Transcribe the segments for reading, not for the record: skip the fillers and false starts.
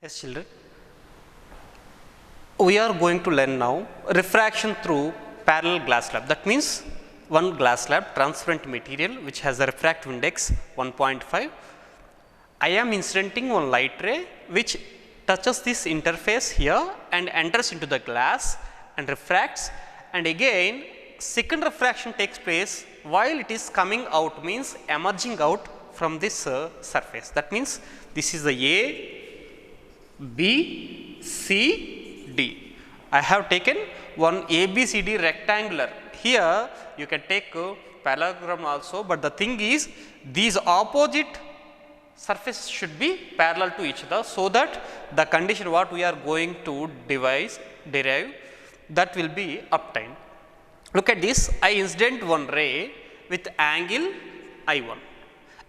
Yes, children. We are going to learn now refraction through parallel glass slab. That means one glass slab, transparent material which has a refractive index 1.5. I am incidenting one light ray which touches this interface here and enters into the glass and refracts, and again second refraction takes place while it is coming out, means emerging out from this surface. That means this is the A, B, C, D. I have taken one ABCD rectangular. Here you can take parallelogram also, but the thing is these opposite surfaces should be parallel to each other, so that the condition what we are going to derive that will be obtained. Look at this. I incident one ray with angle I1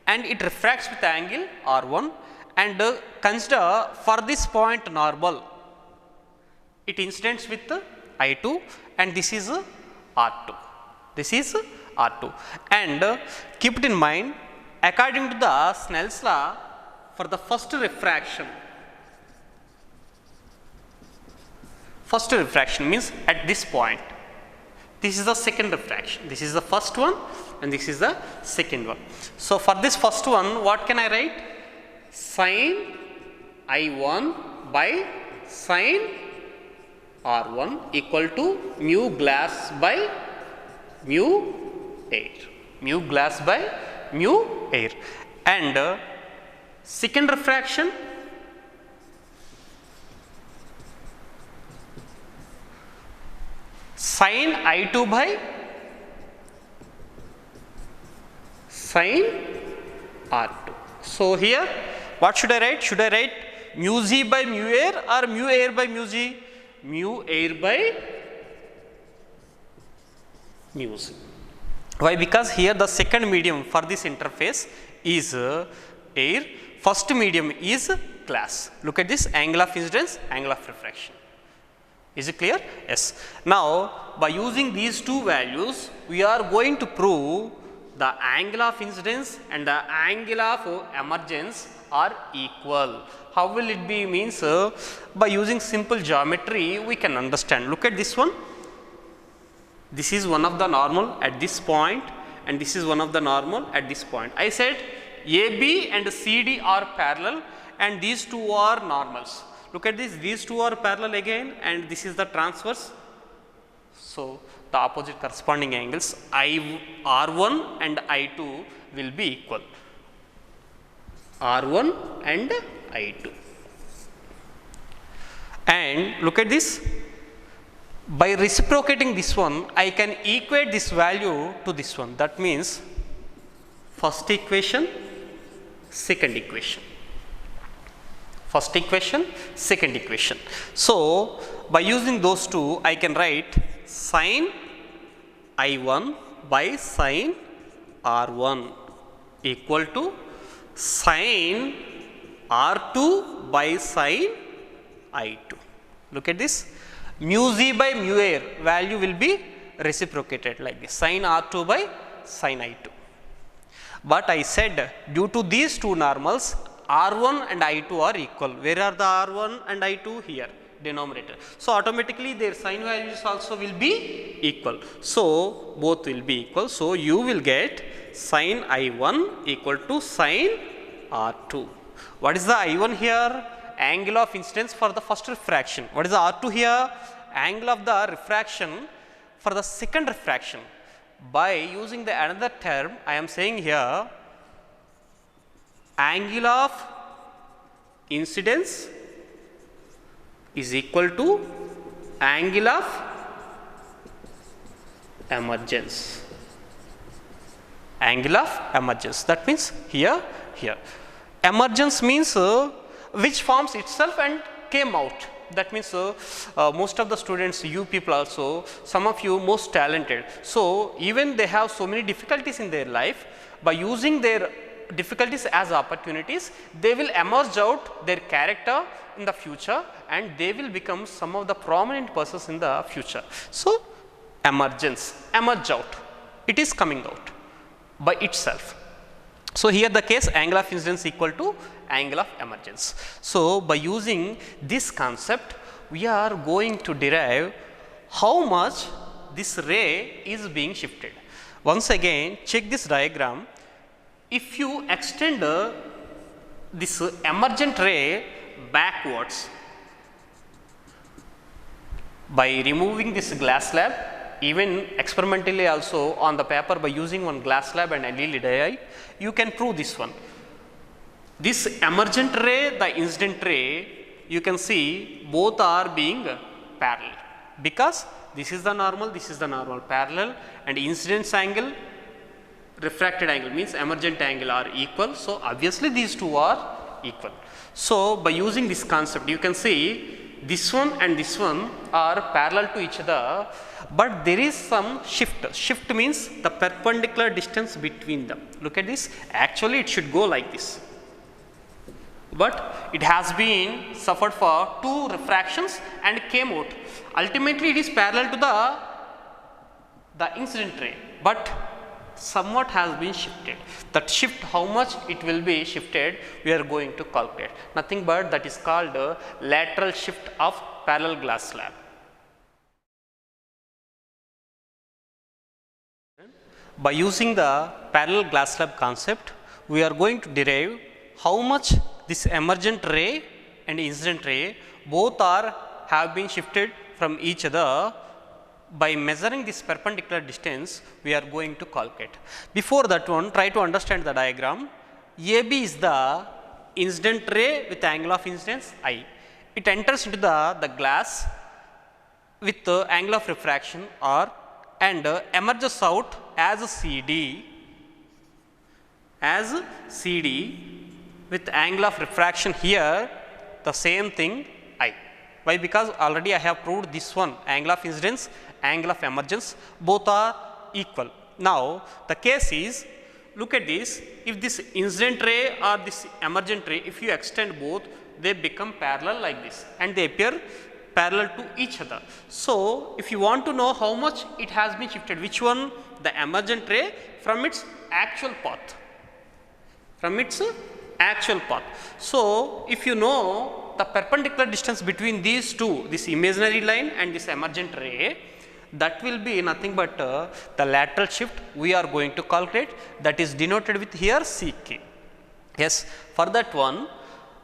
and it refracts with angle R1, and consider for this point normal, it incidents with I2 and this is R2. This is R2, and keep it in mind, according to the Snell's law, for the first refraction means at this point, this is the second refraction, this is the first one and this is the second one. So, for this first one what can I write? Sin I1 by sin R1 equal to mu glass by mu air, mu glass by mu air, and second refraction sin I2 by sin R2. So, here what should I write? Should I write mu z by mu air or mu air by mu z? Mu air by mu z. Why? Because here the second medium for this interface is air, first medium is glass. Look at this, angle of incidence, angle of refraction. Is it clear? Yes. Now, by using these two values, we are going to prove the angle of incidence and the angle of emergence are equal. How will it be? Means by using simple geometry we can understand. Look at this one. This is one of the normal at this point and this is one of the normal at this point. I said AB and CD are parallel and these two are normals. Look at this, these two are parallel again and this is the transverse. So, the opposite corresponding angles R1 and I2 will be equal. R1 and I2. And look at this, by reciprocating this one I can equate this value to this one. That means first equation, second equation. First equation, second equation. So, by using those two I can write sin I1 by sin R1 equal to sin R2 by sin I2. Look at this, mu z by mu air value will be reciprocated like this, sin R2 by sin I2. But I said due to these two normals R1 and I2 are equal. Where are the R1 and I2? Here, denominator. So, automatically their sign values also will be equal. So, both will be equal. So, you will get sin I1 equal to sin R2. What is the I1 here? Angle of incidence for the first refraction. What is the R2 here? Angle of the refraction for the second refraction. By using the another term, I am saying here angle of incidence is equal to angle of emergence. Angle of emergence. That means here. Emergence means which forms itself and came out. That means most of the students, you people also, some of you most talented. So, even they have so many difficulties in their life, by using their difficulties as opportunities, they will emerge out their character in the future and they will become some of the prominent persons in the future. So, emergence, emerge out, it is coming out by itself. So, here the case angle of incidence equal to angle of emergence. So, by using this concept, we are going to derive how much this ray is being shifted. Once again, check this diagram. If you extend this emergent ray backwards by removing this glass slab, even experimentally also on the paper by using one glass slab and LED dye, you can prove this one. This emergent ray, the incident ray, you can see both are being parallel, because this is the normal parallel, and incidence angle, refracted angle means emergent angle are equal. So, obviously these two are equal. So, by using this concept, you can see this one and this one are parallel to each other, but there is some shift. Shift means the perpendicular distance between them. Look at this, actually it should go like this, but it has been suffered for two refractions and came out. Ultimately, it is parallel to the incident ray, but somewhat has been shifted. That shift, how much it will be shifted, we are going to calculate. Nothing but that is called lateral shift of parallel glass slab. By using the parallel glass slab concept, we are going to derive how much this emergent ray and incident ray both have been shifted from each other. By measuring this perpendicular distance, we are going to calculate. Before that one, try to understand the diagram. AB is the incident ray with angle of incidence I. It enters into the glass with the angle of refraction R and emerges out as CD with angle of refraction here, the same thing I. Why? Because already I have proved this one, angle of incidence, angle of emergence, both are equal. Now, the case is, look at this, if this incident ray or this emergent ray, if you extend both, they become parallel like this and they appear parallel to each other. So, if you want to know how much it has been shifted, which one? The emergent ray from its actual path. So, if you know the perpendicular distance between these two, this imaginary line and this emergent ray, that will be nothing but the lateral shift we are going to calculate, that is denoted with here CK. Yes, for that one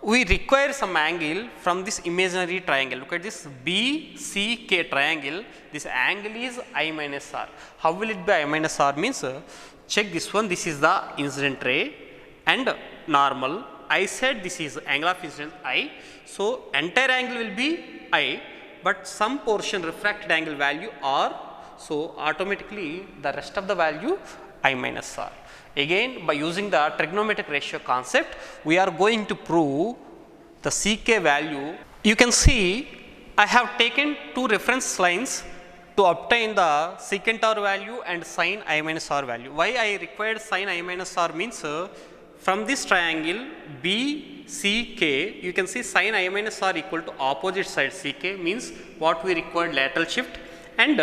we require some angle from this imaginary triangle. Look at this BCK triangle, this angle is I minus R. How will it be I minus R? Means check this one, this is the incident ray and normal. I said this is angle of incidence I. So, entire angle will be I, but some portion refracted angle value R. So, automatically the rest of the value I minus R. Again, by using the trigonometric ratio concept, we are going to prove the CK value. You can see I have taken two reference lines to obtain the secant R value and sin I minus R value. Why I required sin I minus R means from this triangle BCK, you can see sin I minus R equal to opposite side CK, means what we required lateral shift, and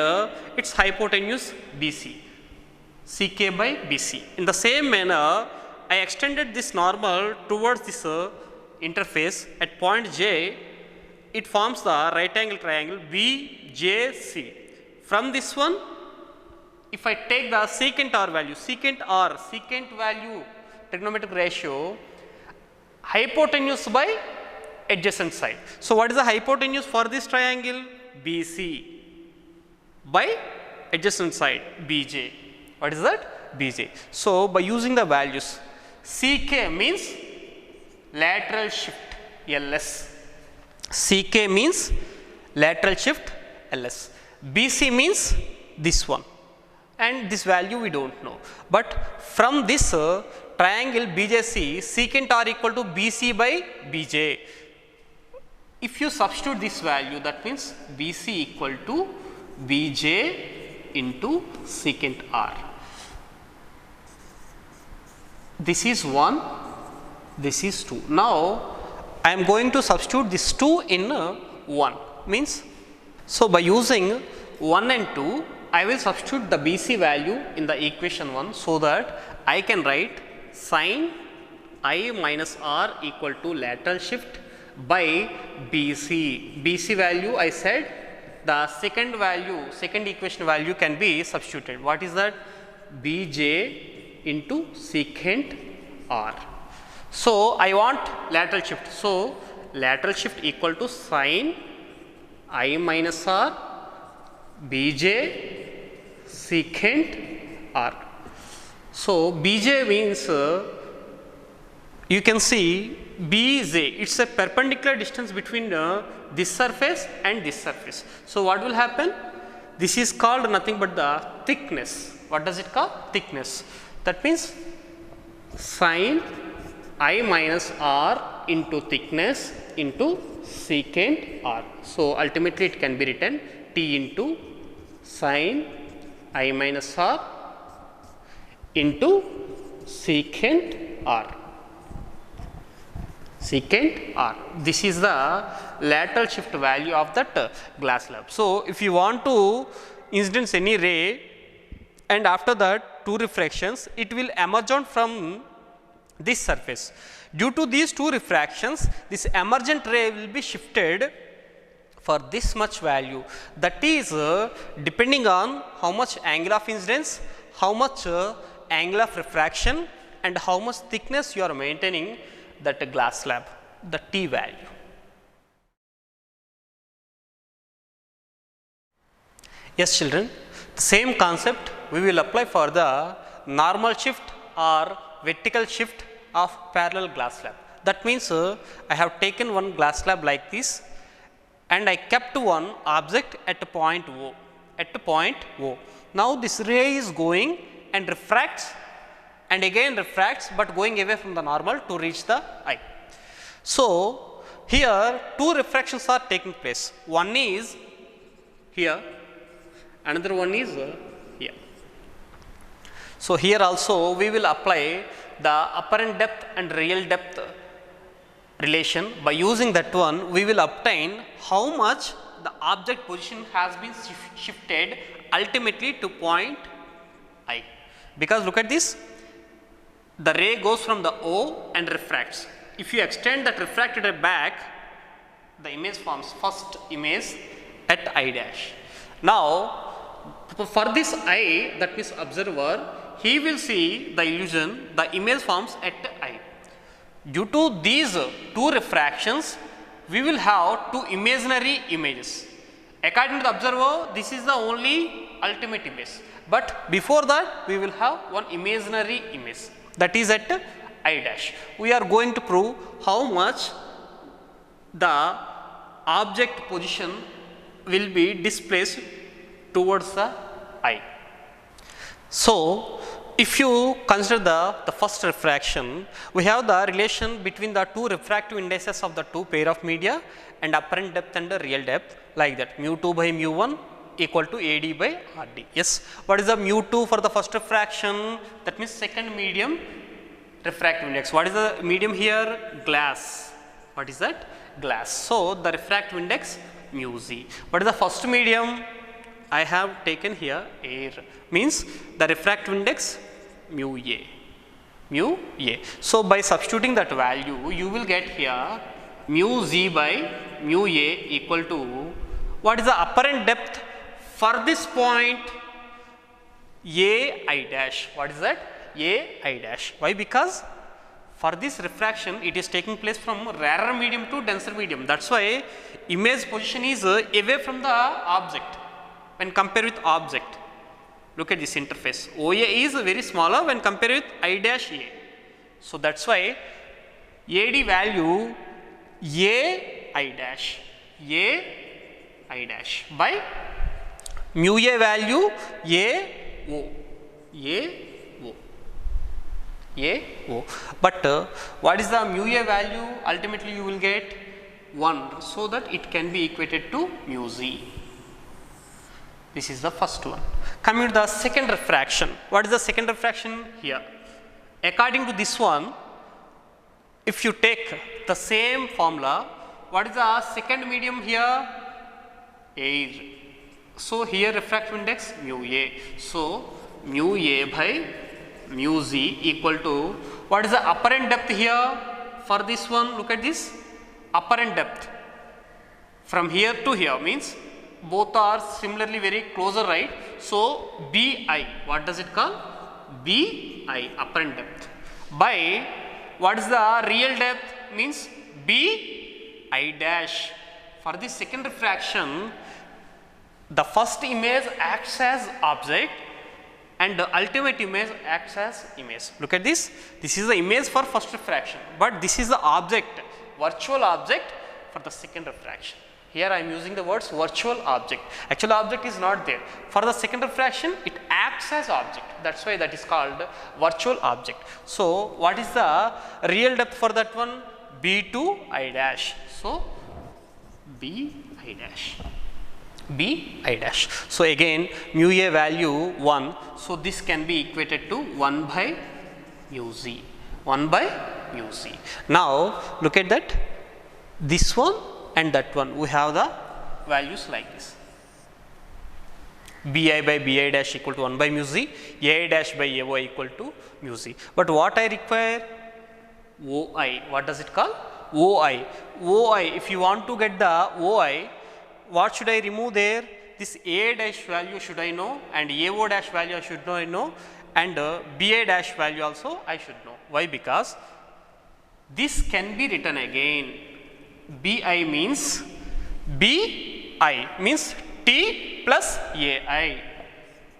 its hypotenuse BC, CK by BC. In the same manner, I extended this normal towards this interface at point J, it forms the right angle triangle BJC. From this one, if I take the secant R value, secant value trigonometric ratio, hypotenuse by adjacent side. So, what is the hypotenuse for this triangle? BC by adjacent side BJ. What is that? BJ. So, by using the values, CK means lateral shift LS, CK means lateral shift LS, BC means this one, and this value we do not know. But from this triangle BJC, secant R equal to BC by BJ. If you substitute this value, that means BC equal to BJ into secant R. This is 1, this is 2. Now, I am going to substitute this 2 in 1, means, so by using 1 and 2, I will substitute the BC value in the equation 1, so that I can write sin I minus r equal to lateral shift by BC. BC value I said the second equation value can be substituted. What is that? Bj into secant r. So I want lateral shift. So lateral shift equal to sin I minus r Bj secant r. So Bj means you can see Bj, it's a perpendicular distance between this surface and this surface. So what will happen? This is called nothing but the thickness. What does it call? Thickness. That means sin I minus r into thickness into secant r. So ultimately it can be written T into sin I minus r into secant r. Secant r. This is the lateral shift value of that glass slab. So if you want to incidence any ray and after that two refractions, it will emerge on from this surface. Due to these two refractions, this emergent ray will be shifted for this much value. That is depending on how much angle of incidence, how much angle of refraction and how much thickness you are maintaining that glass slab, the T value. Yes children, the same concept we will apply for the normal shift or vertical shift of parallel glass slab. That means I have taken one glass slab like this and I kept one object at a point O, Now this ray is going and refracts and again refracts, but going away from the normal to reach the eye. So here two refractions are taking place. One is here, another one is here. So here also we will apply the apparent depth and real depth relation. By using that one, we will obtain how much the object position has been shifted ultimately to point I. Because look at this, the ray goes from the O and refracts. If you extend that refracted ray back, the image forms first image at I dash. Now for this I, that means observer, he will see the illusion, the image forms at I. Due to these two refractions, we will have two imaginary images. According to the observer, this is the only ultimate image. But before that, we will have one imaginary image, that is at I dash. We are going to prove how much the object position will be displaced towards the eye. So if you consider the first refraction, we have the relation between the two refractive indices of the two pair of media and apparent depth and the real depth, like that mu2 by mu1 equal to AD by RD. Yes, what is the mu2 for the first refraction? That means second medium refractive index. What is the medium here? Glass. What is that? Glass. So the refractive index mu z. What is the first medium? I have taken here air, means the refractive index mu a. So by substituting that value, you will get here mu z by mu a equal to, what is the apparent depth for this point? A I dash. What is that? A I dash. Why? Because for this refraction, it is taking place from rarer medium to denser medium. That's why image position is away from the object when compared with object. Look at this interface. OA is very smaller when compared with I dash A. So that's why AD value A I dash by mu A value A O. But what is the mu A value? Ultimately you will get 1, so that it can be equated to mu z. This is the first one. Coming to the second refraction. What is the second refraction here? According to this one, if you take the same formula, what is the second medium here? Air. So here refractive index mu A. So mu A by mu z equal to, what is the apparent depth here for this one? Look at this apparent depth from here to here means both are similarly very closer, right? So BI, what does it call? BI, apparent depth, by what is the real depth means BI dash. For the second refraction, the first image acts as object and the ultimate image acts as image. Look at this, this is the image for first refraction, but this is the object, virtual object for the second refraction. Here I am using the words virtual object. Actual object is not there. For the second refraction, it acts as object. That's why that is called virtual object. So what is the real depth for that one? B2I dash. So BI dash. BI dash. So again mu A value 1. So this can be equated to 1 by mu Z. 1 by mu Z. Now look at that. This one and that one, we have the values like this. Bi by Bi dash equal to 1 by mu Z, Ai dash by Ai equal to mu Z. But what I require? OI. What does it call? OI. OI. If you want to get the OI, what should I remove there? This A dash value should I know, and AO dash value I should know, and BI dash value also I should know. Why? Because this can be written again. BI means BI means T plus AI.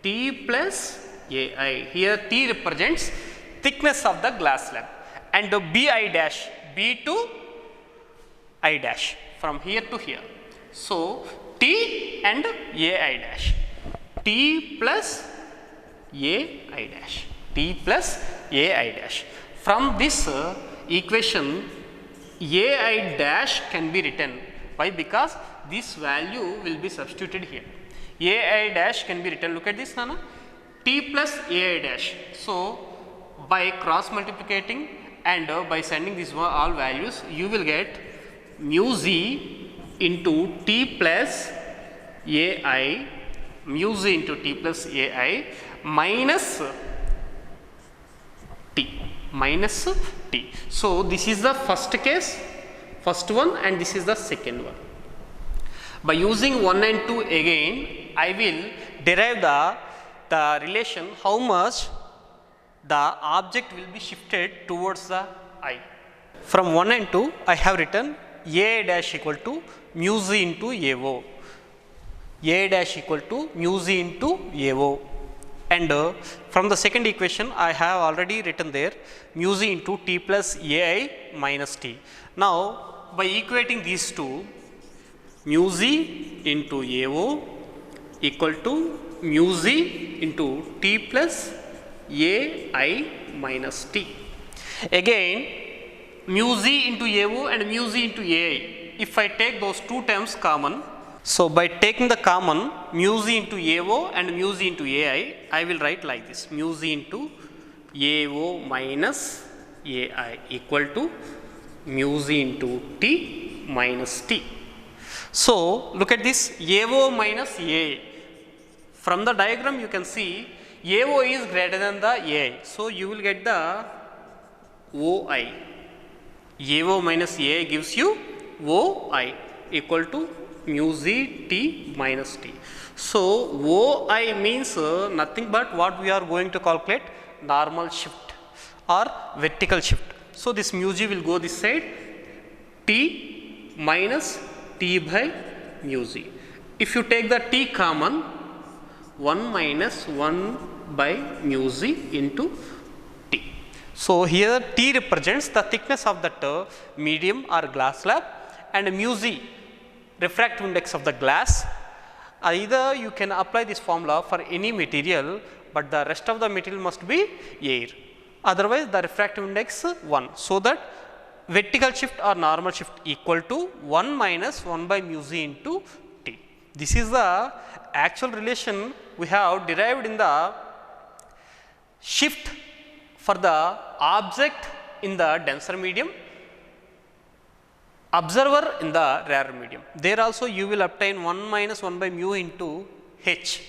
T plus AI. Here T represents thickness of the glass slab, and the BI dash B2 I dash from here to here. So T and AI dash. T plus AI dash. T plus AI dash. From this equation, AI dash can be written. Why? Because this value will be substituted here. AI dash can be written. Look at this, Nana. T plus AI dash. So by cross multiplicating and by sending these all values, you will get mu Z into T plus AI, mu Z into T plus AI minus T. Minus T. So this is the first case, first one, and this is the second one. By using 1 and 2 again, I will derive the relation how much the object will be shifted towards the I. From 1 and 2, I have written A dash equal to mu Z into AO. A dash equal to mu Z into AO. And from the second equation, I have already written there mu Z into T plus AI minus T. Now, by equating these two, mu Z into AO equal to mu Z into T plus AI minus T. Again, mu Z into AO and mu Z into AI, if I take those two terms common, so by taking the common mu Z into AO and mu Z into AI, I will write like this: mu Z into AO minus AI equal to mu Z into T minus T. So look at this AO minus AI. From the diagram you can see AO is greater than the AI. So you will get the OI. AO minus AI gives you OI equal to mu Z T minus T. So OI means nothing but what we are going to calculate: normal shift or vertical shift. So this mu G will go this side, T minus T by mu Z. If you take the T common, 1 minus 1 by mu Z into T. So here T represents the thickness of that medium or glass slab, and mu Z refractive index of the glass. Either you can apply this formula for any material, but the rest of the material must be air. Otherwise, the refractive index 1. So that vertical shift or normal shift equal to 1 minus 1 by mu Z into T. This is the actual relation we have derived in the shift for the object in the denser medium, observer in the rarer medium. There also you will obtain 1 minus 1 by mu into H.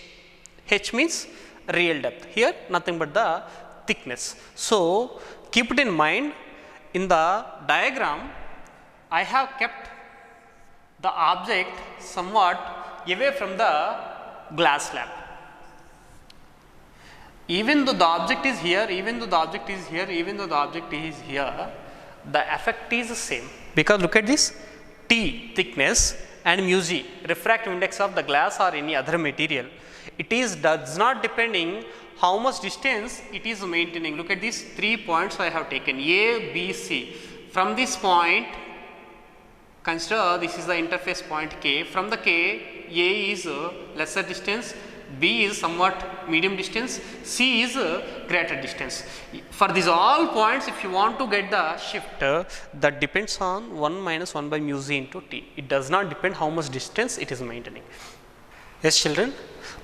H means real depth. Here nothing but the thickness. So keep it in mind, in the diagram I have kept the object somewhat away from the glass slab. Even though the object is here, even though the object is here, even though the object is here, the effect is the same, because look at this, T thickness and mu g refractive index of the glass or any other material, it is does not depending how much distance it is maintaining. Look at these 3 points I have taken, A, B, C. From this point, consider this is the interface point K. From the K, A is lesser distance, B is somewhat medium distance, C is greater distance. For these all points, if you want to get the shift, that depends on 1 minus 1 by mu z into T. It does not depend how much distance it is maintaining. Yes children,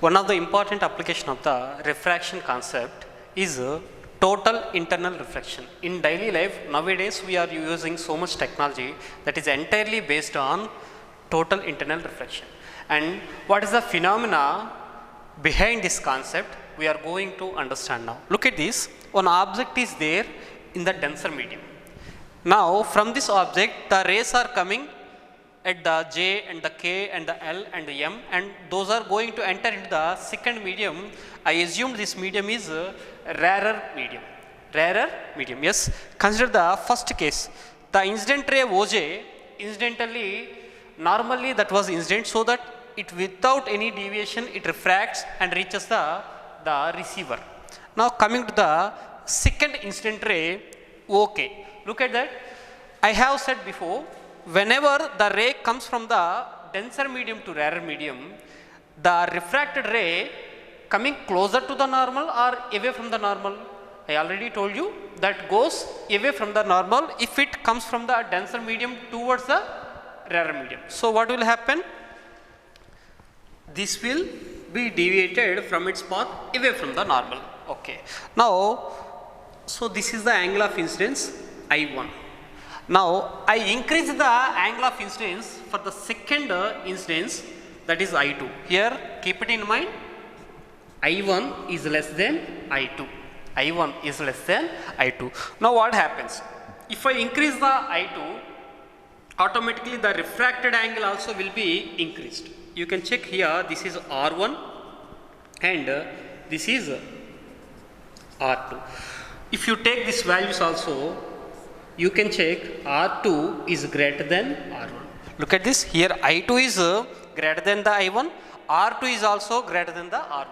one of the important application of the refraction concept is total internal reflection. In daily life nowadays we are using so much technology that is entirely based on total internal reflection. And what is the phenomena behind this concept, we are going to understand now. Look at this, one object is there in the denser medium. Now from this object the rays are coming at the J and the K and the L and the M, and those are going to enter into the second medium. I assume this medium is rarer medium. Rarer medium, yes. Consider the first case. The incident ray OJ, incidentally, normally that was incident, so that it without any deviation it refracts and reaches the receiver. Now coming to the second incident ray OK. Look at that. I have said before, whenever the ray comes from the denser medium to rarer medium, the refracted ray coming closer to the normal or away from the normal? I already told you that goes away from the normal if it comes from the denser medium towards the rarer medium. So what will happen? This will be deviated from its path away from the normal. Okay. Now, so this is the angle of incidence I1. Now I increase the angle of incidence for the second incidence, that is I2. Here keep it in mind, I1 is less than I2. I1 is less than I2. Now what happens? If I increase the I2, automatically the refracted angle also will be increased. You can check here, this is R1 and this is R2. If you take these values also, you can check R2 is greater than R1. Look at this, here I2 is greater than the I1, R2 is also greater than the R1.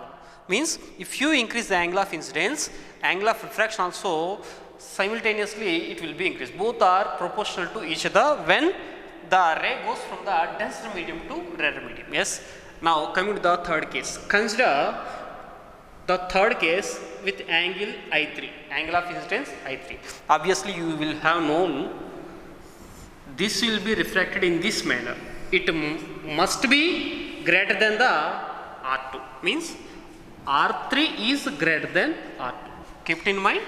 Means if you increase the angle of incidence, angle of refraction also simultaneously it will be increased. Both are proportional to each other when the ray goes from the denser medium to rarer medium. Yes. Now coming to the third case. Consider the third case with angle I3, angle of incidence I3. Obviously you will have known this will be refracted in this manner. It must be greater than the R2. Means R3 is greater than R2. Keep it in mind.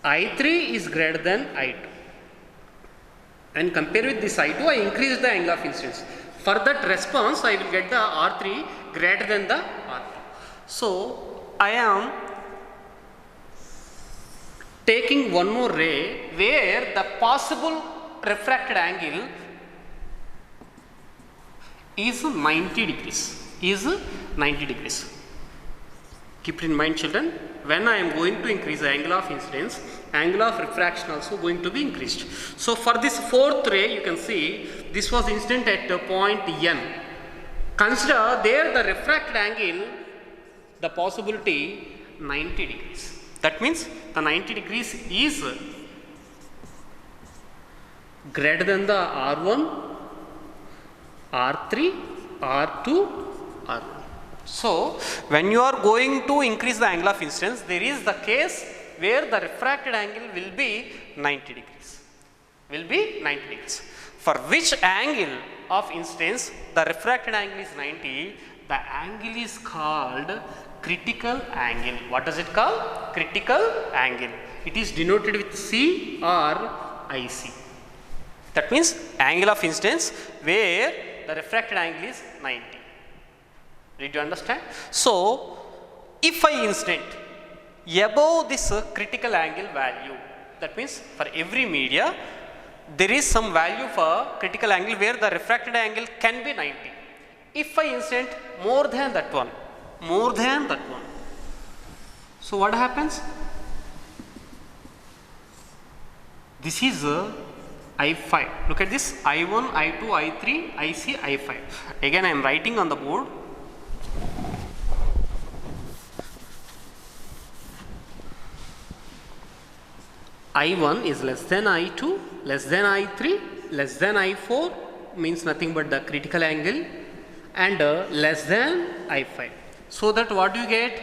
I3 is greater than I2. And compare with this I2, I increase the angle of incidence. For that response, I will get the R3 greater than the R2. So I am taking one more ray where the possible refracted angle is 90 degrees. Is 90 degrees. Keep it in mind children, when I am going to increase the angle of incidence, angle of refraction also going to be increased. So for this fourth ray, you can see this was incident at point N. Consider there the refracted angle, the possibility 90 degrees. That means the 90 degrees is greater than the R1, R3, R2, R1. So when you are going to increase the angle of incidence, there is the case where the refracted angle will be 90 degrees. Will be 90 degrees. For which angle of incidence the refracted angle is 90, the angle is called critical angle. What does it call? Critical angle. It is denoted with C or IC. That means angle of incidence where the refracted angle is 90. Did you understand? So if I incident above this critical angle value. That means for every media, there is some value for critical angle where the refracted angle can be 90. If I incident more than that one, so what happens? This is I5. Look at this, I1, I2, I3, IC, I5. Again I am writing on the board. I1 is less than I2, less than I3, less than I4, means nothing but the critical angle, and less than I5. So that what you get?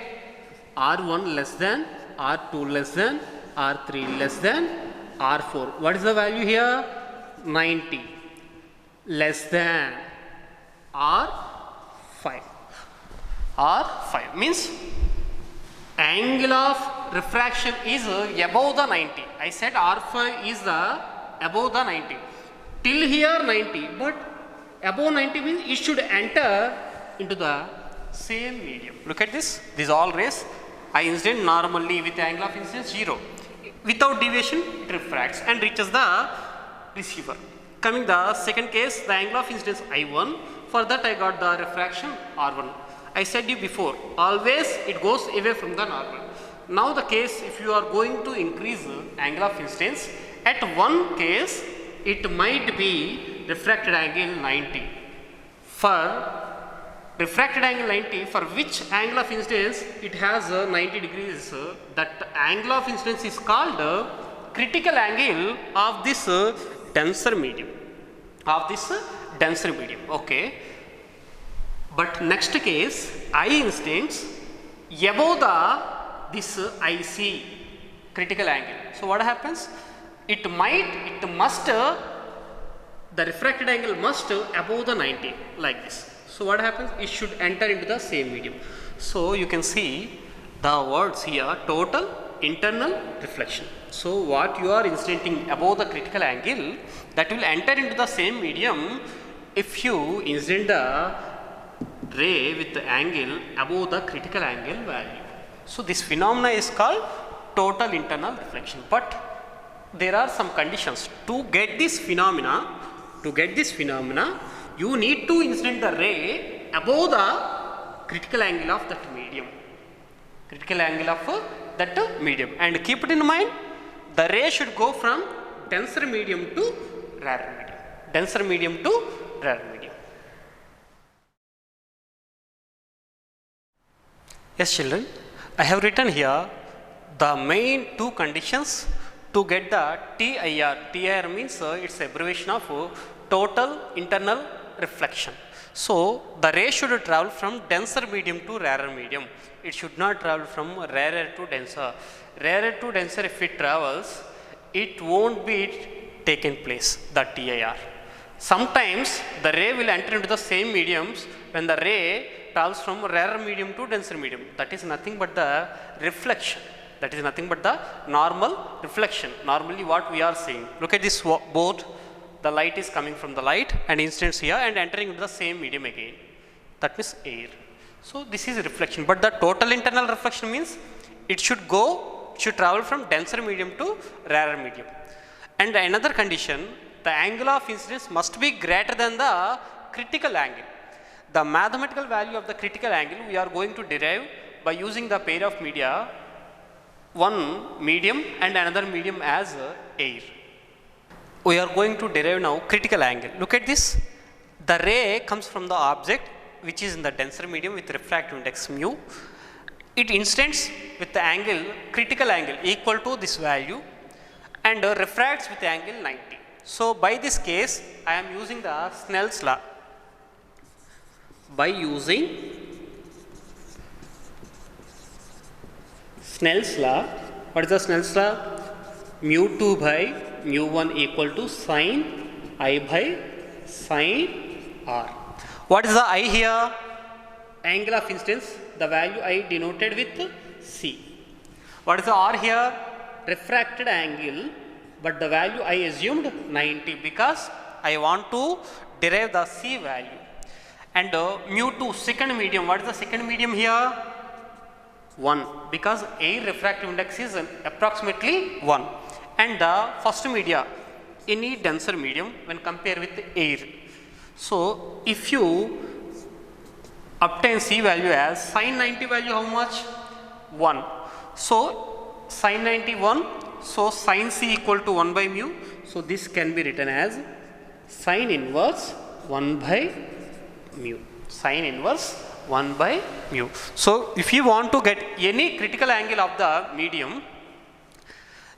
R1 less than, R2 less than, R3 less than, R4. What is the value here? 90 less than R5. R5 means angle of refraction is above the 90. I said R5 is the above the 90. Till here 90, but above 90 means it should enter into the same medium. Look at this. These all rays I incident normally with the angle of incidence 0. Without deviation it refracts and reaches the receiver. Coming the second case, the angle of incidence I1. For that I got the refraction R1. I said you before, always it goes away from the normal. Now the case, if you are going to increase angle of incidence, at one case it might be refracted angle 90. For refracted angle 90, for which angle of incidence it has 90 degrees, that angle of incidence is called critical angle of this denser medium. Okay. But next case, I instance above this IC critical angle. So what happens? It must, the refracted angle must above the 90 like this. So what happens? It should enter into the same medium. So you can see the words here, total internal reflection. So what you are incidenting above the critical angle, that will enter into the same medium if you incident the ray with the angle above the critical angle value. So this phenomena is called total internal reflection. But there are some conditions to get this phenomena. You need to incident the ray above the critical angle of that medium. And keep it in mind, the ray should go from denser medium to rarer medium. Yes children, I have written here the main two conditions to get the TIR. TIR means it's abbreviation of total internal reflection. So the ray should travel from denser medium to rarer medium. It should not travel from rarer to denser. Rarer to denser, if it travels, it won't be taken place, the TIR. Sometimes the ray will enter into the same mediums when the ray travels from rarer medium to denser medium. That is nothing but the reflection. That is nothing but the normal reflection. Normally what we are seeing. Look at this board. The light is coming from the light and incidents here and entering into the same medium again. That means air. So this is reflection. But the total internal reflection means it should travel from denser medium to rarer medium. And another condition, the angle of incidence must be greater than the critical angle. The mathematical value of the critical angle we are going to derive by using the pair of media, one medium and another medium as air. We are going to derive now critical angle. Look at this. The ray comes from the object which is in the denser medium with refractive index mu. It incidents with the angle, critical angle equal to this value and refracts with the angle 90. So by this case, I am using the Snell's law. By using Snell's law, what is the Snell's law? Mu2 by mu1 equal to sin I by sin R. What is the I here? Angle of incidence, the value I denoted with C. What is the R here? Refracted angle, but the value I assumed 90 because I want to derive the C value. And mu2 second medium, what is the second medium here? 1 because air refractive index is approximately 1, and the first media, any denser medium when compared with air. So if you obtain C value as sin 90 value how much? 1. So sin 91, so sin C equal to 1 by mu. So this can be written as sin inverse 1 by mu. Sin inverse 1 by mu. So if you want to get any critical angle of the medium,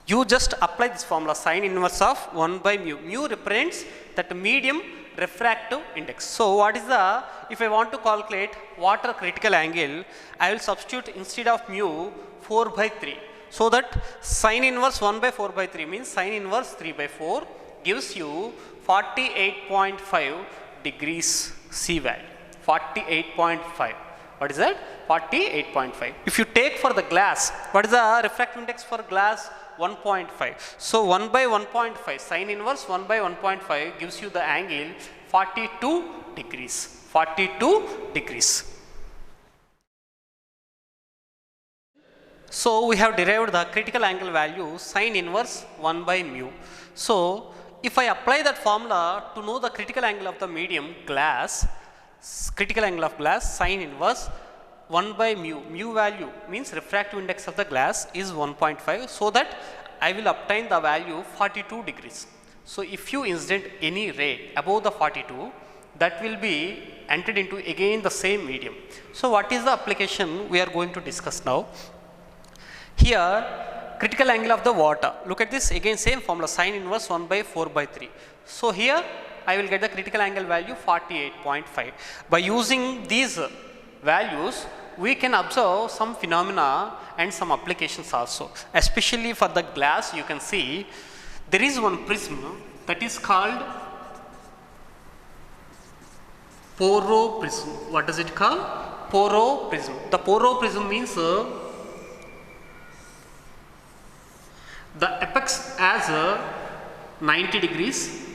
you just apply this formula, sin inverse of 1 by mu. Mu represents that medium refractive index. So what is the, if I want to calculate water critical angle, I will substitute instead of mu 4 by 3. So that sin inverse 1 by 4 by 3 means sin inverse 3 by 4 gives you 48.5 degrees C value. 48.5. What is that? 48.5. If you take for the glass, what is the refractive index for glass? 1.5. So 1 by 1.5, sin inverse 1 by 1.5 gives you the angle 42 degrees. 42 degrees. So we have derived the critical angle value sin inverse 1 by mu. So if I apply that formula to know the critical angle of the medium glass, critical angle of glass, sin inverse 1 by mu, mu value means refractive index of the glass is 1.5, so that I will obtain the value 42 degrees. So if you incident any ray above the 42, that will be entered into again the same medium. So what is the application we are going to discuss now? Here critical angle of the water, look at this again, same formula, sin inverse 1 by 4 by 3. So here I will get the critical angle value 48.5. By using these values, we can observe some phenomena and some applications also. Especially for the glass, you can see there is one prism that is called poro prism. What does it call? Poro prism. The poro prism means the apex as 90 degrees,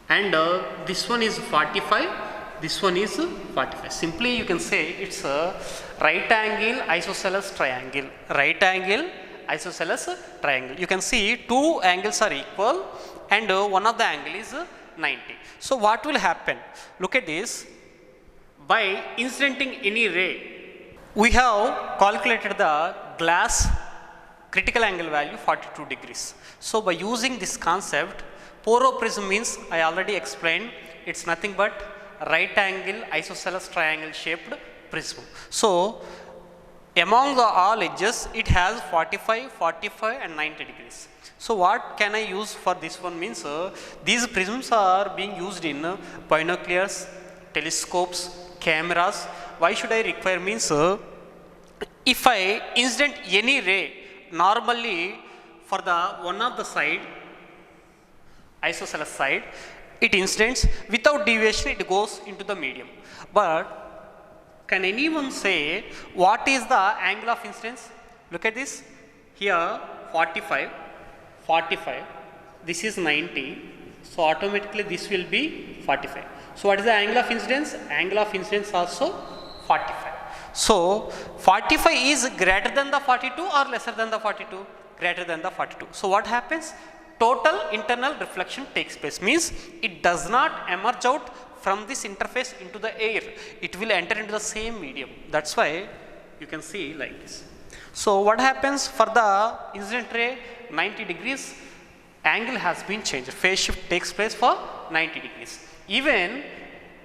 and this one is 45, this one is 45. Simply you can say it's a right angle isosceles triangle. Right angle isosceles triangle. You can see two angles are equal and one of the angle is 90. So what will happen? Look at this. By incidenting any ray, we have calculated the glass critical angle value 42 degrees. So by using this concept, poro prism means I already explained, it's nothing but right angle isosceles triangle shaped prism. So among the all edges it has 45, 45 and 90 degrees. So what can I use for this one means these prisms are being used in binoculars, telescopes, cameras. Why should I require means if I incident any ray, normally for the one of the side, isosceles side, it incidents without deviation, it goes into the medium. But can anyone say what is the angle of incidence? Look at this. Here 45, 45, this is 90. So automatically this will be 45. So what is the angle of incidence? Angle of incidence also 45. So 45 is greater than the 42 or lesser than the 42? Greater than the 42. So what happens? Total internal reflection takes place, means it does not emerge out from this interface into the air. It will enter into the same medium. That's why you can see like this. So what happens for the incident ray? 90 degrees angle has been changed. Phase shift takes place for 90 degrees. Even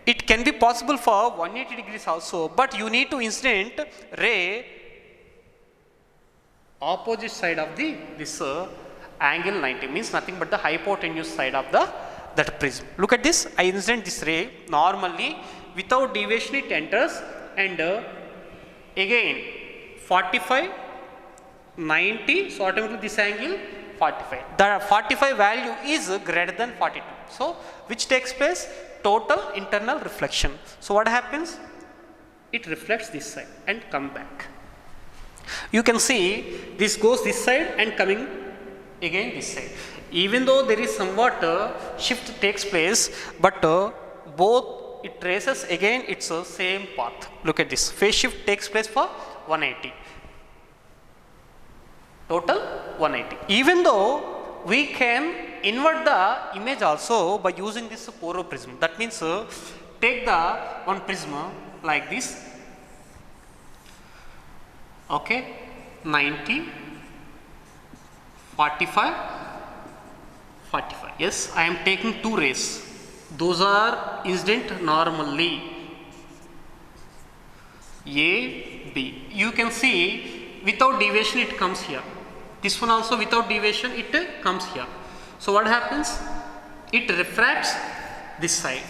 it can be possible for 180 degrees also, but you need to incident ray opposite side of the this angle 90, means nothing but the hypotenuse side of the that prism. Look at this. I incident this ray normally without deviation it enters, and again 45, 90. So automatically this angle 45. The 45 value is greater than 42. So which takes place? Total internal reflection. So what happens? It reflects this side and come back. You can see this goes this side and coming again this side. Even though there is somewhat shift takes place, but both it traces again its same path. Look at this. Phase shift takes place for 180. Total 180. Even though we can invert the image also by using this Porro prism. That means take the one prism like this. Okay, 90, 45, 45. Yes, I am taking two rays. Those are incident normally. A, B. You can see without deviation it comes here. This one also without deviation it comes here. So what happens? It refracts this side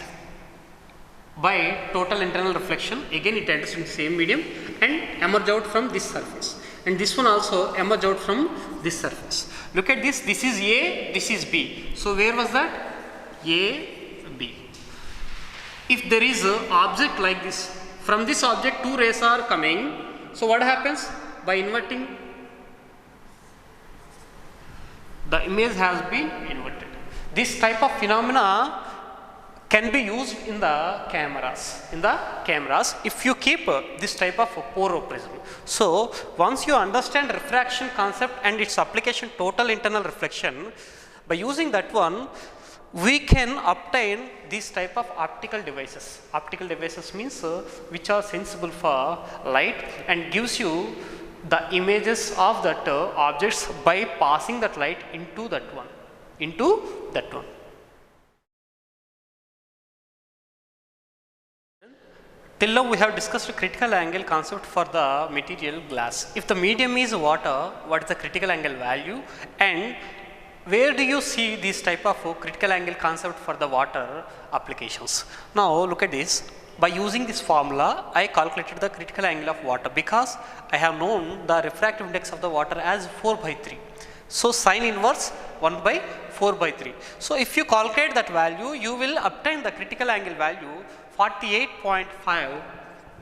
by total internal reflection. Again it enters in the same medium and emerge out from this surface. And this one also emerge out from this surface. Look at this. This is A, this is B. So where was that? A, B. If there is an object like this, from this object two rays are coming. So what happens? By inverting, the image has been inverted. This type of phenomena can be used in the cameras. If you keep this type of Porro prism. So once you understand refraction concept and its application, total internal reflection, by using that one, we can obtain this type of optical devices. Optical devices means which are sensible for light and gives you the images of that objects by passing that light into that one. Till now we have discussed critical angle concept for the material glass. If the medium is water, what is the critical angle value, and where do you see this type of critical angle concept for the water applications? Now look at this. By using this formula, I calculated the critical angle of water because I have known the refractive index of the water as 4/3. So sin inverse 1/4/3. So if you calculate that value, you will obtain the critical angle value 48.5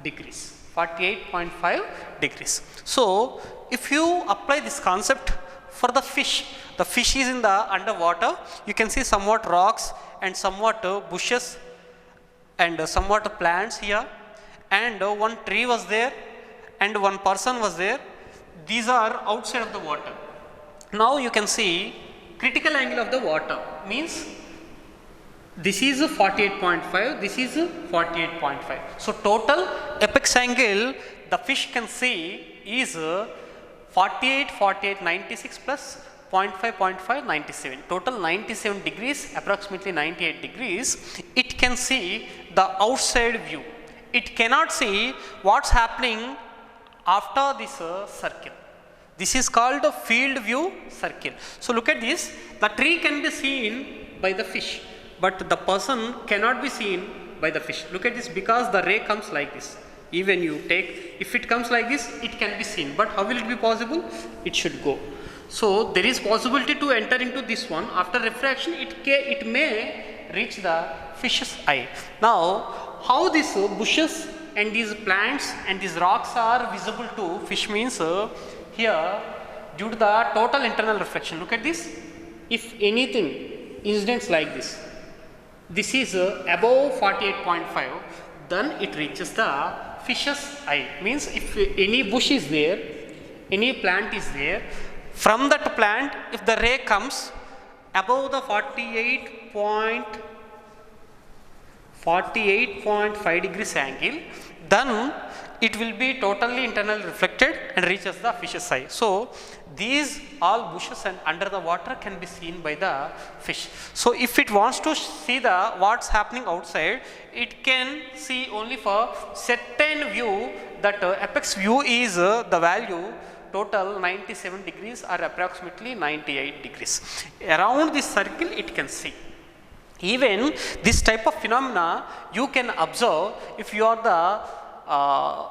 degrees. 48.5 degrees. So if you apply this concept for the fish is in the underwater. You can see somewhat rocks and somewhat bushes and somewhat plants here, and one tree was there and one person was there. These are outside of the water. Now you can see critical angle of the water means this is 48.5, this is 48.5. So total apex angle the fish can see is 48, 48, 96 plus 0.5, 0.5, 97. Total 97 degrees, approximately 98 degrees. It can see the outside view. It cannot see what's happening after this circle. This is called a field view circle. So look at this. The tree can be seen by the fish, but the person cannot be seen by the fish. Look at this, because the ray comes like this. Even you take, if it comes like this, it can be seen. But how will it be possible? It should go. So there is possibility to enter into this one. After refraction, it may reach the fish's eye. Now, how these bushes and these plants and these rocks are visible to fish means here, due to the total internal reflection. Look at this. If anything incidents like this, this is above 48.5, then it reaches the fish's eye. Means if any bush is there, any plant is there, from that plant, if the ray comes above the 48.5 degrees angle, then it will be totally internally reflected and reaches the fish's eye. So these all bushes and under the water can be seen by the fish. So if it wants to see the what's happening outside, it can see only for certain view. That apex view is the value total 97 degrees or approximately 98 degrees. Around this circle it can see. Even this type of phenomena you can observe if you are the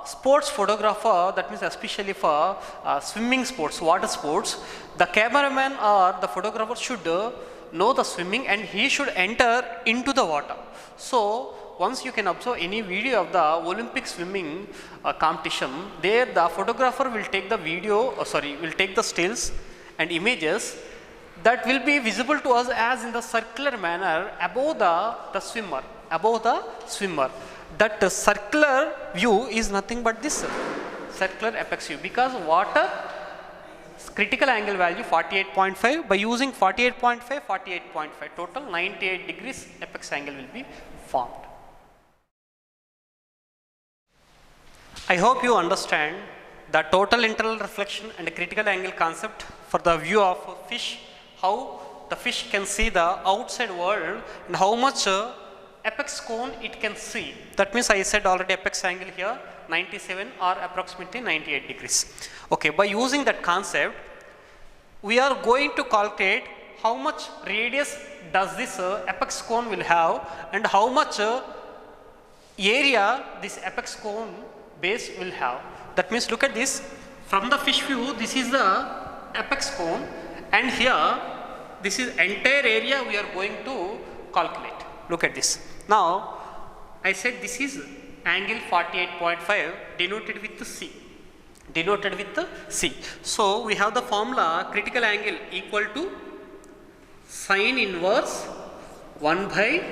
sports photographer, that means especially for swimming sports, water sports. The cameraman or the photographer should know the swimming and he should enter into the water. So once you can observe any video of the Olympic swimming competition, there the photographer will take the video, will take the stills and images that will be visible to us as in the circular manner above the swimmer, That circular view is nothing but this circular apex view, because water critical angle value 48.5, by using 48.5, 48.5, total 98 degrees apex angle will be formed. I hope you understand the total internal reflection and critical angle concept for the view of a fish, how the fish can see the outside world and how much apex cone it can see. That means I said already apex angle here 97 or approximately 98 degrees. Okay, by using that concept, we are going to calculate how much radius does this apex cone will have and how much area this apex cone base will have. That means look at this, from the fish view this is the apex cone, and here this is entire area we are going to calculate. Look at this. Now I said this is angle 48.5 denoted with C. Denoted with C. So we have the formula critical angle equal to sine inverse 1 by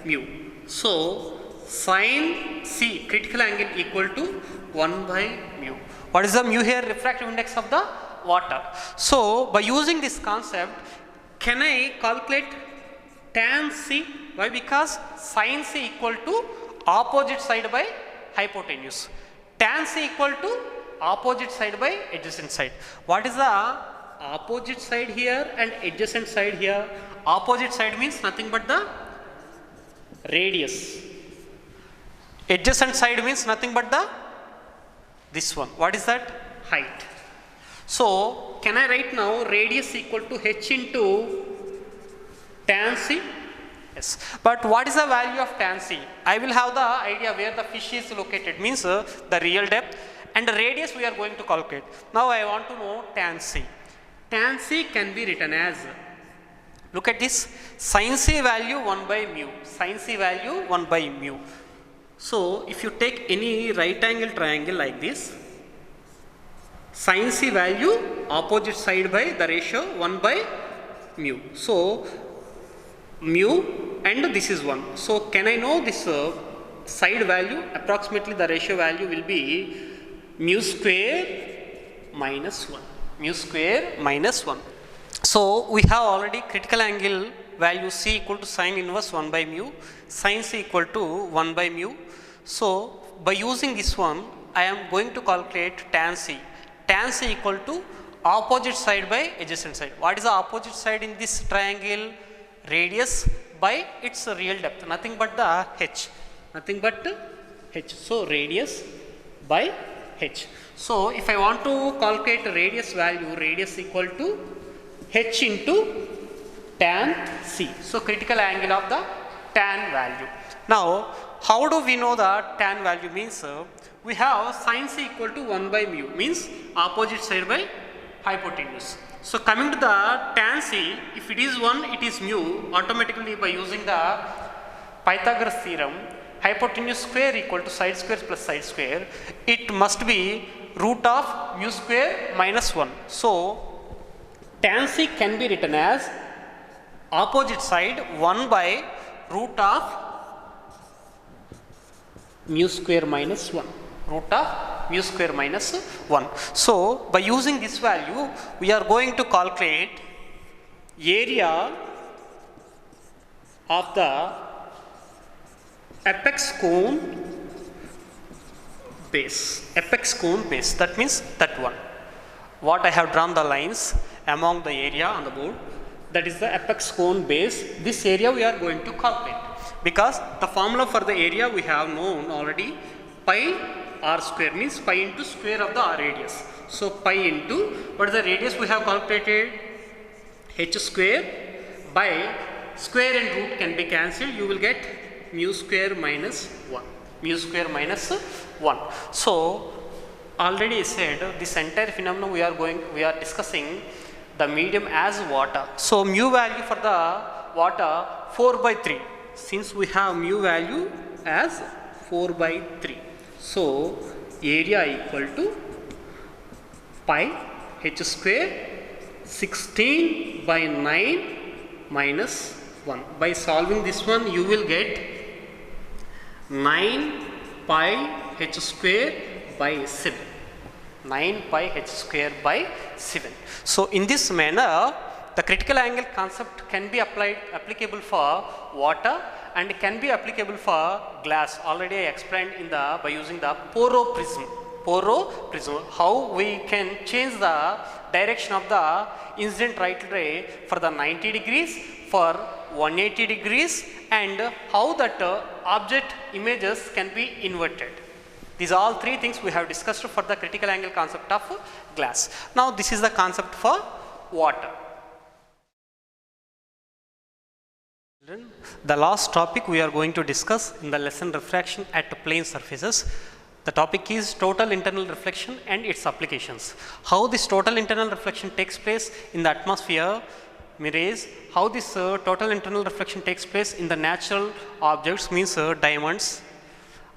mu. So sine C critical angle equal to 1 by mu. What is the mu here? Refractive index of the water. So by using this concept, can I calculate tan C? Why? Because sine C equal to opposite side by hypotenuse. Tan C equal to opposite side by adjacent side. What is the opposite side here and adjacent side here? Opposite side means nothing but the radius. Adjacent side means nothing but the this one. What is that? Height. So can I write now radius equal to h into tan C? Yes. But what is the value of tan C? I will have the idea where the fish is located, means the real depth, and the radius we are going to calculate. Now I want to know tan C. Tan C can be written as, look at this, sin C value 1 by mu. Sin C value 1 by mu. So if you take any right angle triangle like this, sin C value opposite side by the ratio 1 by mu. So mu and this is 1. So can I know this side value? Approximately the ratio value will be mu square minus 1. Mu square minus 1. So we have already critical angle value C equal to sine inverse 1 by mu, sin C equal to 1 by mu. So by using this one, I am going to calculate tan C. Tan C equal to opposite side by adjacent side. What is the opposite side in this triangle? Radius by its real depth, nothing but the h. Nothing but h. So radius by h. So if I want to calculate radius value, radius equal to h into tan C. So critical angle of the tan value. Now how do we know the tan value? Means we have sin C equal to 1 by mu, means opposite side by hypotenuse. So coming to the tan C, if it is 1, it is mu. Automatically by using the Pythagoras theorem, hypotenuse square equal to side square plus side square, it must be root of mu square minus 1. So tan C can be written as opposite side 1 by root of mu square minus 1. Root of mu square minus 1. So by using this value, we are going to calculate area of the apex cone base. Apex cone base, that means that one. What I have drawn the lines among the area on the board, that is the apex cone base. This area we are going to calculate, because the formula for the area we have known already, pi r square, means pi into square of the radius. So pi into, what is the radius we have calculated? H square by square and root can be cancelled. You will get mu square minus 1. Mu square minus 1. So already I said this entire phenomenon we are discussing the medium as water. So mu value for the water 4 by 3. Since we have mu value as 4 by 3. So area equal to pi h square 16 by 9 minus 1. By solving this one, you will get 9 pi h square by 7. 9 pi h square by 7. So in this manner, the critical angle concept can be applicable for water and can be applicable for glass. Already I explained by using the poro prism. Poro prism, how we can change the direction of the incident right ray for the 90 degrees, for 180 degrees, and how that object images can be inverted. These are all three things we have discussed for the critical angle concept of glass. Now this is the concept for water. The last topic we are going to discuss in the lesson, refraction at plane surfaces. The topic is total internal reflection and its applications. How this total internal reflection takes place in the atmosphere, mirrors, how this total internal reflection takes place in the natural objects, means diamonds,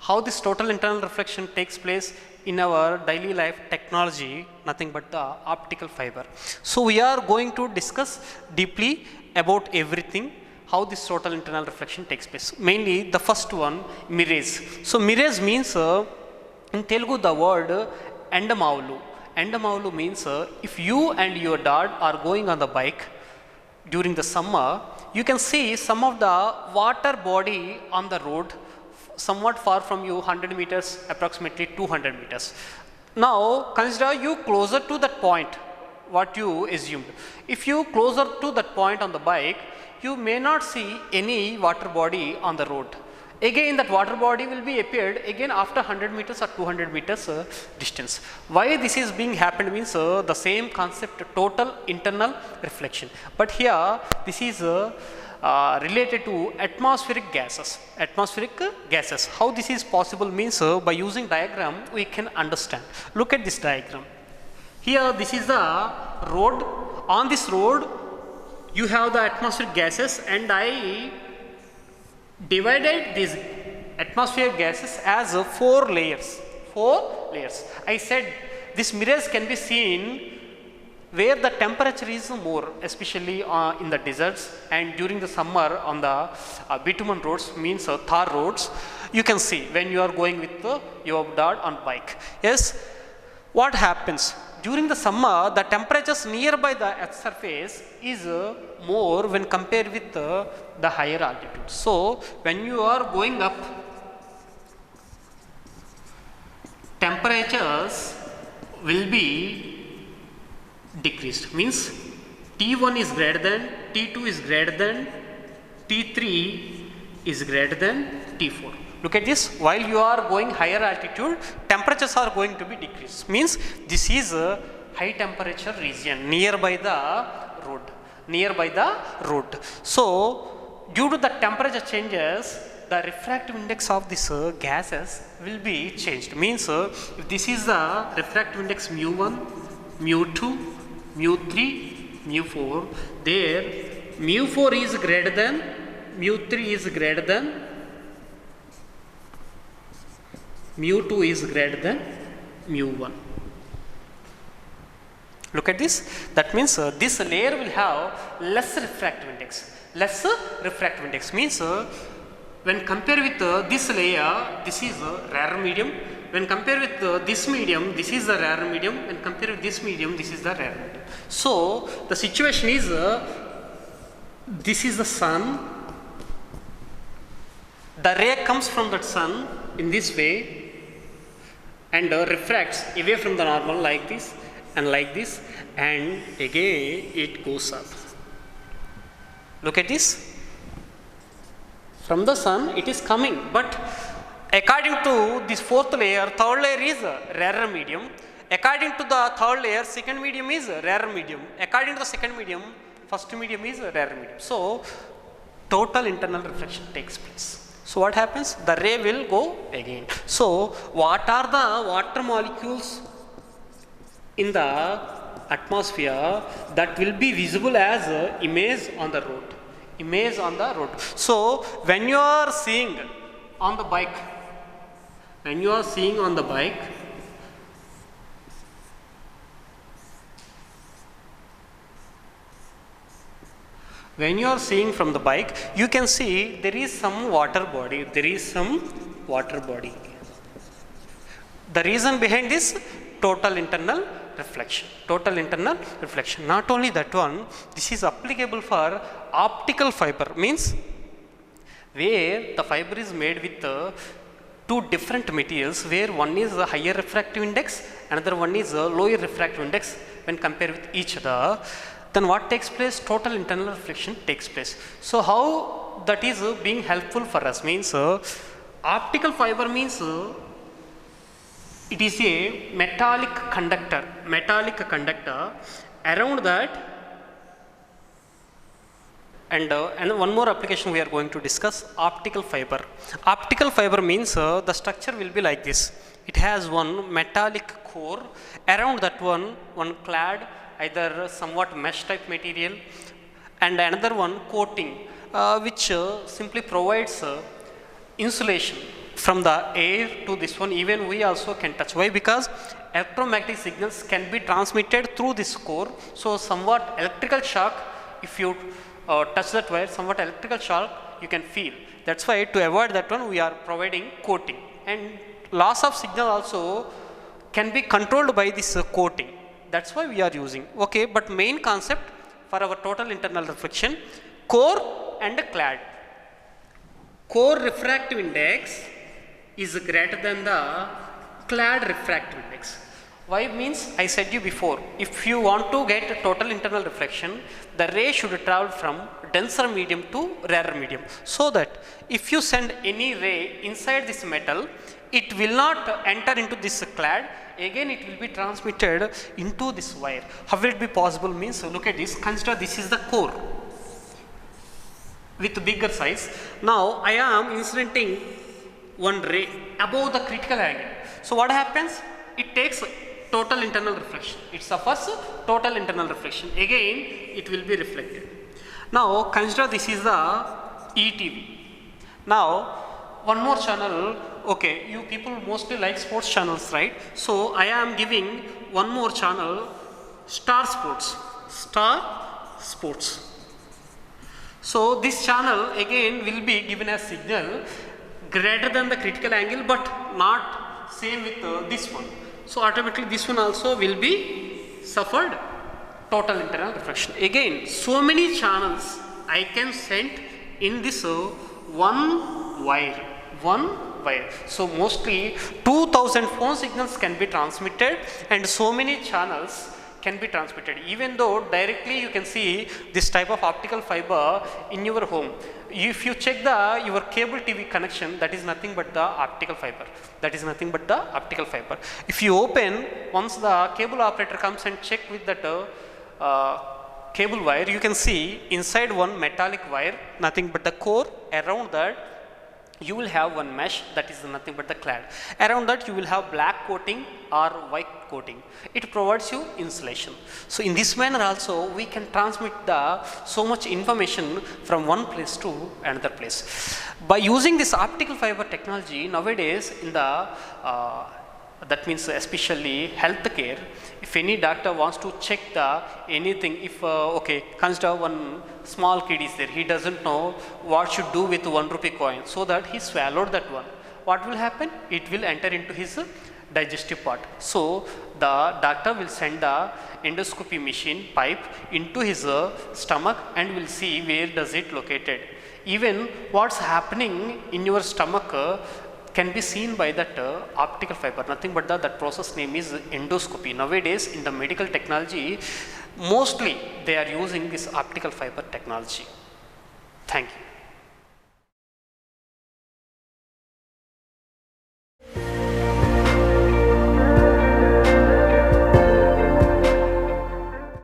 how this total internal reflection takes place in our daily life technology, nothing but the optical fiber. So we are going to discuss deeply about everything, how this total internal reflection takes place. Mainly the first one, mirrors. So mirrors means in Telugu the word endamavulu. Endamavulu means if you and your dad are going on the bike during the summer, you can see some of the water body on the road somewhat far from you, 100 meters, approximately 200 meters. Now consider you closer to that point, what you assumed. If you closer to that point on the bike, you may not see any water body on the road. Again that water body will be appeared again after 100 meters or 200 meters distance. Why this is being happened means the same concept, total internal reflection. But here this is related to atmospheric gases. Atmospheric gases. How this is possible means by using diagram we can understand. Look at this diagram. Here this is the road. On this road you have the atmospheric gases, and I divided these atmospheric gases as 4 layers. 4 layers. I said these mirrors can be seen where the temperature is more, especially in the deserts and during the summer on the bitumen roads, means tar roads. You can see when you are going with your dad on bike. Yes, what happens? During the summer, the temperatures nearby the earth surface is more when compared with the higher altitude. So when you are going up, temperatures will be decreased. Means T1 is greater than, T2 is greater than, T3 is greater than T4. Look at this, while you are going higher altitude, temperatures are going to be decreased. Means this is a high temperature region nearby the road. Nearby the road. So due to the temperature changes, the refractive index of this gases will be changed. Means if this is the refractive index mu1, mu2, mu3, mu4, there mu4 is greater than, mu3 is greater than, mu2 is greater than mu1. Look at this. That means this layer will have less refractive index. Less refractive index means when compared with this layer, this is a rarer medium. When compared with this medium, this is the rarer medium. When compared with this medium, this is the rarer medium. So the situation is this is the sun. The ray comes from that sun in this way and refracts away from the normal like this and like this, and again it goes up. Look at this. From the sun it is coming, but according to this fourth layer, third layer is rarer medium. According to the third layer, second medium is rarer medium. According to the second medium, first medium is rarer medium. So total internal reflection takes place. So what happens? The ray will go again. So what are the water molecules in the atmosphere that will be visible as image on the road? Image on the road. So when you are seeing on the bike, when you are seeing on the bike, when you are seeing from the bike, you can see there is some water body. There is some water body. The reason behind this, total internal reflection. Total internal reflection. Not only that one, this is applicable for optical fiber, means where the fiber is made with two different materials, where one is a higher refractive index, another one is a lower refractive index when compared with each other. Then what takes place? Total internal reflection takes place. So how that is being helpful for us means optical fiber means it is a metallic conductor around that, and one more application we are going to discuss, optical fiber. Optical fiber means the structure will be like this. It has one metallic core, around that one clad either somewhat mesh type material, and another one coating which simply provides insulation from the air to this one. Even we also can touch. Why? Because electromagnetic signals can be transmitted through this core. So somewhat electrical shock, if you touch that wire, somewhat electrical shock you can feel. That's why to avoid that one we are providing coating, and loss of signal also can be controlled by this coating. That's why we are using. Okay, but main concept for our total internal reflection, core and clad. Core refractive index is greater than the clad refractive index. Why? Means I said you before, if you want to get a total internal reflection, the ray should travel from denser medium to rarer medium, so that if you send any ray inside this metal, it will not enter into this clad, again it will be transmitted into this wire. How will it be possible? Means look at this, consider this is the core with bigger size. Now I am incidenting one ray above the critical angle. So what happens? It takes total internal reflection. It suffers total internal reflection. Again it will be reflected. Now consider this is the ETV. Now one more channel. Okay, you people mostly like sports channels, right? So I am giving one more channel, Star Sports. So this channel again will be given a signal greater than the critical angle, but not same with this one. So automatically this one also will be suffered total internal reflection. Again, so many channels I can send in this one wire. So mostly 2000 phone signals can be transmitted, and so many channels can be transmitted. Even though directly you can see this type of optical fiber in your home. If you check your cable TV connection, that is nothing but the optical fiber. If you open, once the cable operator comes and check with that cable wire, you can see inside one metallic wire, nothing but the core. Around that you will have one mesh, that is nothing but the clad. Around that you will have black coating or white coating. It provides you insulation. So in this manner also we can transmit so much information from one place to another place. By using this optical fiber technology nowadays in the that means especially healthcare, if any doctor wants to check anything, if okay, consider one small kid is there, he doesn't know what should do with 1 rupee coin, so that he swallowed that one. What will happen? It will enter into his digestive part. So the doctor will send the endoscopy machine pipe into his stomach and will see where does it located. Even what's happening in your stomach can be seen by that optical fiber. Nothing but that process name is endoscopy. Nowadays in the medical technology, mostly they are using this optical fiber technology. Thank you.